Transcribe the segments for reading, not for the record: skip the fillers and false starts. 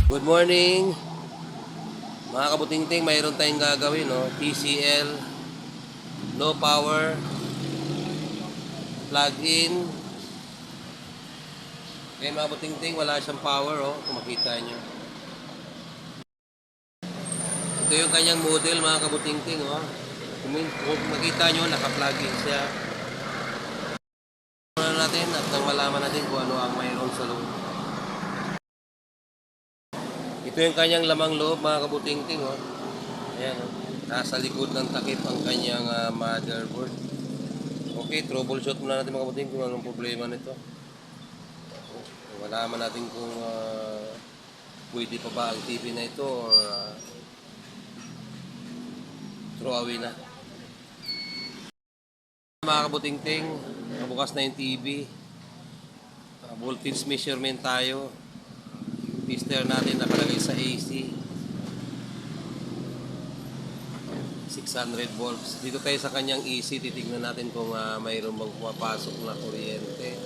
Good morning mga kabutingting, mayroon tayong gagawin, no? TCL, no power, plug-in. Okay mga kabutingting, wala siyang power, kung makita nyo. Ito yung kanyang model mga kabutingting. Kung makita nyo, naka-plug-in siya. Natin at nang malaman natin kung ano ang mayroon sa loob. Ito yung kanyang lamang loob mga kabutingting. Ayan, nasa likod ng takip ang kanyang motherboard. Okay, troubleshoot muna natin mga kabutingting kung anong problema nito. Malaman natin kung pwede pa ba ang TV na ito or throw away na. Mga kabutingting, bukas na yung TV. Voltage measurement tayo. Tester natin nakalagay sa AC. 600 volts. Dito tayo sa kanyang AC, titignan natin kung mayroon bang pumapasok na kuryente.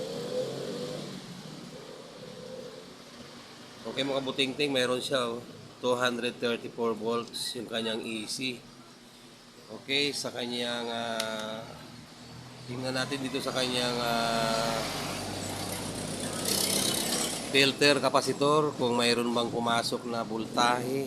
Okay mga kabutingting, mayroon siya 234 volts yung kanyang AC. Okay, sa kanyang tingnan natin dito sa kanyang filter capacitor kung mayroon bang pumasok na voltahe.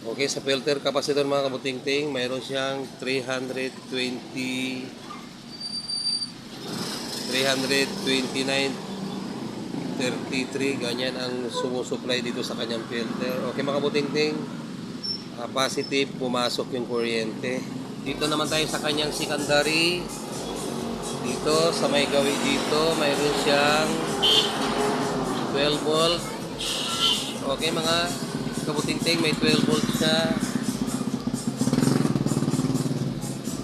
Okay, sa filter capacitor mga kabutingting, mayroon siyang 329.33, ganyan ang sumusupply dito sa kanyang filter. Okay mga kabutingting, positive, pumasok yung kuryente. Dito naman tayo sa kanyang secondary. Dito sa may gawi dito, mayroon siyang 12 volt. Okay mga kabutingting, may 12 volt siya.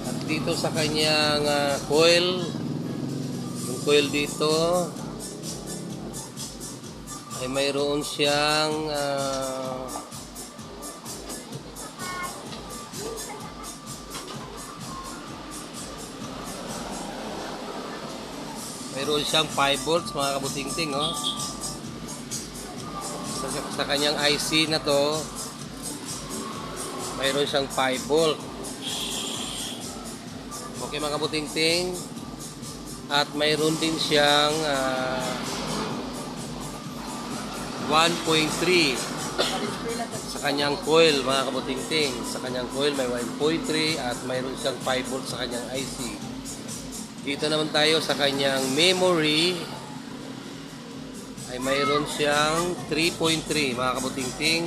At dito sa kanyang coil, yung coil dito ay mayroon siyang mayroon siyang 5 volts mga kabutingting, sa kanyang IC na to, mayroon siyang 5 volt. Okay mga kabutingting, at mayroon din siyang 1.3 sa kanyang coil mga kabutingting. Sa kanyang coil may 1.3 at mayroon siyang 5 volt sa kanyang IC. Dito naman tayo sa kanyang memory, ay mayroon siyang 3.3 mga kabutingting.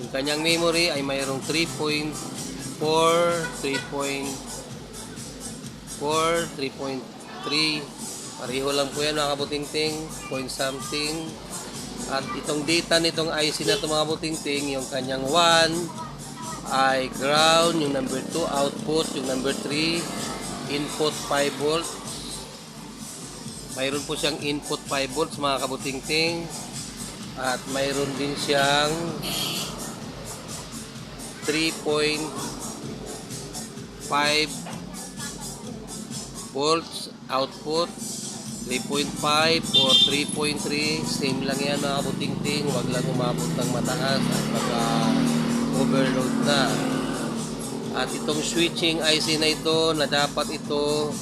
Yung kanyang memory ay mayroong 3.4, 3.3. Pareho lang po yan mga kabutingting, point something. At itong data nitong IC na ito mga kabutingting, yung kanyang 1 ay ground, yung number 2 output, yung number 3 input 5 volts. Mayroon po siyang input 5 volts mga kabutingting. At mayroon din siyang 3.5 volts output, 3.5 or 3.3, same lang yan mga kabutingting. Huwag lang umabot ng mataas at baka overload na. At itong switching IC na ito, na dapat ito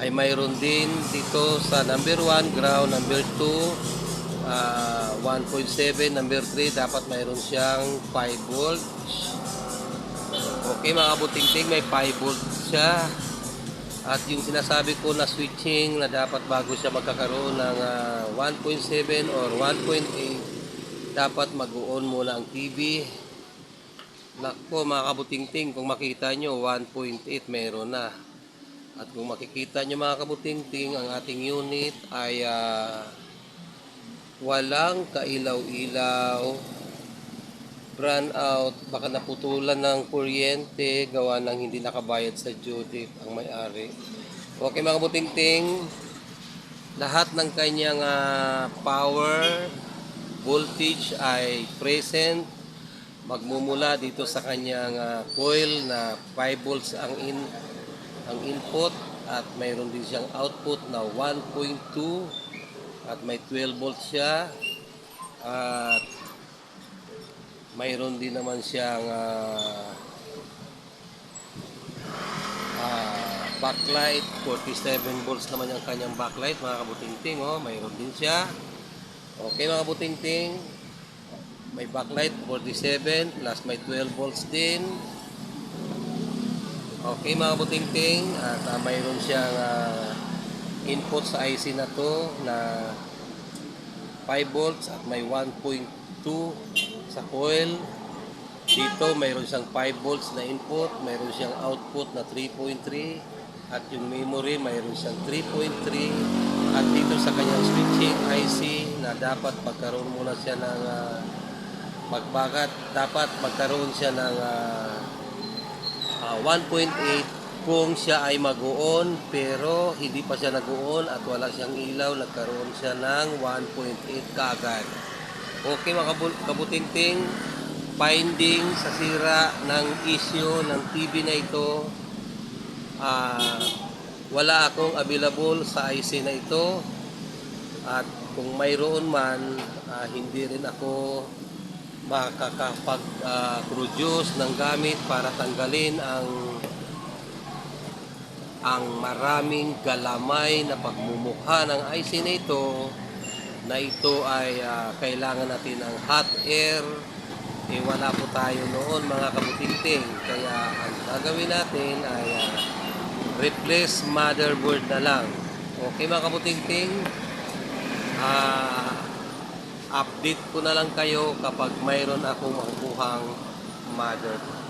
ay mayroon din dito sa number 1 ground, number 2 1.7, number 3 dapat mayroon siyang 5 volts. Okay mga kabutingting, may 5 volts siya. At yung sinasabi ko na switching na dapat bago siya magkakaroon ng 1.7 or 1.8, dapat mag-on muna ang TV. Nako mga kabutingting, kung makita nyo 1.8 meron na. At kung makikita nyo mga kabutingting, ang ating unit ay walang kailaw-ilaw, brand out, baka naputulan ng kuryente gawa ng hindi nakabayad sa due date ang may-ari. Okay mga kabutingting, lahat ng kanyang power, voltage ay present. magmumula dito sa kanyang coil na 5 volts ang input at mayroon din siyang output na 1.2 at may 12 volts siya at mayroon din naman siyang backlight. 47 volts naman yung kanyang backlight, mga kabutingting. Oh, mayroon din siya. Okay, mga kabutingting, may backlight 47 plus may 12 volts din. Okay, mga kabutingting, at mayroon siyang input sa IC na to na 5 volts at may 1.2 sa coil. Dito mayroon siyang 5 volts na input, mayroon siyang output na 3.3 at yung memory mayroon siyang 3.3 at dito sa kanyang switching IC na dapat magkaroon muna siya ng dapat magkaroon siya ng 1.8 kung siya ay mag-on, pero hindi pa siya nag-on at wala siyang ilaw, nagkaroon siya ng 1.8 kaagad. Okay, mga kabutingting, finding sa sira ng issue ng TV na ito, wala akong available sa IC na ito at kung mayroon man, hindi rin ako makakapag-produce ng gamit para tanggalin ang maraming galamay na pagmumukha ng IC na ito ay kailangan natin ng hot air. Wala po tayo noon, mga kabutingting, kaya ang gagawin natin ay replace motherboard na lang. Okay, mga kabutingting, update ko na lang kayo kapag mayroon akong makukuhang motherboard.